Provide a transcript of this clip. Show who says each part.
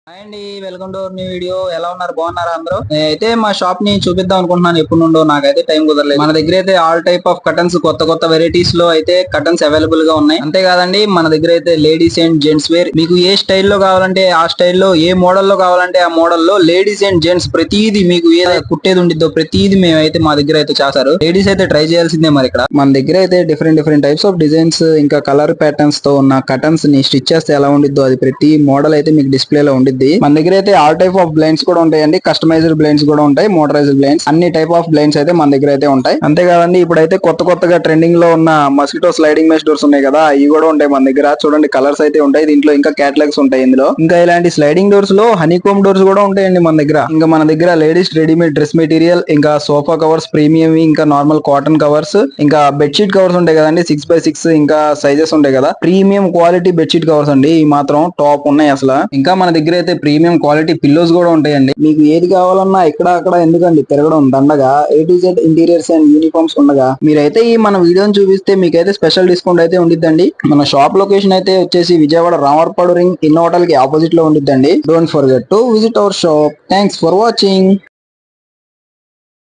Speaker 1: Hi అండి, welcome to our new video. ఎలా ఉన్నారు? బాగున్నారా అందరూ? నేనైతే మా షాప్ ని చూపిద్దాం అనుకుంటున్నాను. ఎప్పుడు నుండో నాకైతే టైం కుదరలేదు. మన దగ్గర అయితే ఆల్ టైప్ ఆఫ్ కటన్స్, కొత్త కొత్త వెరైటీస్ లో అయితే కటన్స్ అవైలబుల్ గా ఉన్నాయి. అంతేకాదండి, మన దగ్గర అయితే లేడీస్ అండ్ జెంట్స్ వేర్ మీకు ఏ స్టైల్లో కావాలంటే ఆ స్టైల్లో, ఏ మోడల్ లో కావాలంటే ఆ మోడల్లో లేడీస్ అండ్ జెంట్స్ ప్రతిదీ మీకు ఏదైతే కుట్టేది ఉండిద్దో ప్రతిదీ మేమైతే మా దగ్గర అయితే చేస్తారు. లేడీస్ అయితే ట్రై చేయాల్సిందే. మరి ఇక్కడ మన దగ్గర అయితే different different types of designs ఇంకా కలర్ ప్యాటర్న్స్ తో ఉన్న కటన్స్ ని స్టిచ్ చేస్తే ఎలా ఉండిద్దో అది ప్రతి మోడల్ అయితే మీకు డిస్ప్లే లో ఉండిద్ది. మన దగ్గర అయితే ఆల్ టైప్ ఆఫ్ బ్లైండ్స్ కూడా ఉంటాయండి. కస్టమైజ్డ్ బ్లైండ్స్ కూడా ఉంటాయి, మోటరైజ్డ్ బ్లైండ్స్, అన్ని టైప్ ఆఫ్ బ్లైండ్స్ అయితే మన దగ్గర అయితే ఉంటాయి. అంతేకాదండి, ఇప్పుడైతే కొత్తగా ట్రెండింగ్ లో ఉన్న మస్కిటో స్లైడింగ్ మెష్ డోర్స్ ఉన్నాయి కదా, ఇవి కూడా ఉంటాయి మన దగ్గర. చూడండి, కలర్స్ అయితే ఉంటాయి దీంట్లో, ఇంకా క్యాటలాగ్స్ ఉంటాయి ఇందులో. ఇంకా ఇలాంటి స్లైడింగ్ డోర్స్ లో హనీకోమ్ డోర్స్ కూడా ఉంటాయండి మన దగ్గర. ఇంకా మన దగ్గర లేడీస్ రెడీమేడ్ డ్రెస్ మెటీరియల్, ఇంకా సోఫా కవర్స్ ప్రీమియం, ఇంకా నార్మల్ కాటన్ కవర్స్, ఇంకా బెడ్షీట్ కవర్స్ ఉంటాయి కదండి 6x6, ఇంకా సైజెస్ ఉంటాయి కదా, ప్రీమియం క్వాలిటీ బెడ్షీట్ కవర్స్ అండి. ఈ మాత్రం టాప్ ఉన్నాయి అసలు. ఇంకా మన దగ్గర అయితే ప్రీమియం క్వాలిటీ పిల్లోస్ కూడా ఉంటాయండి. మీకు ఏది కావాలన్నా ఇక్కడ అక్కడ ఎందుకండి తిరగడం, దండగా A to Z interiors and uniforms ఉండగా మీరైతే ఈ మన వీడియోని చూపిస్తే మీకైతే స్పెషల్ డిస్కౌంట్ అయితే ఉండిద్దండి. మన షాప్ లొకేషన్ అయితే వచ్చేసి Vijayawada Ramarpadu ring in hotel కి ఆపోజిట్ లో ఉండిద్దండి. Don't forget to visit our shop. Thanks for watching.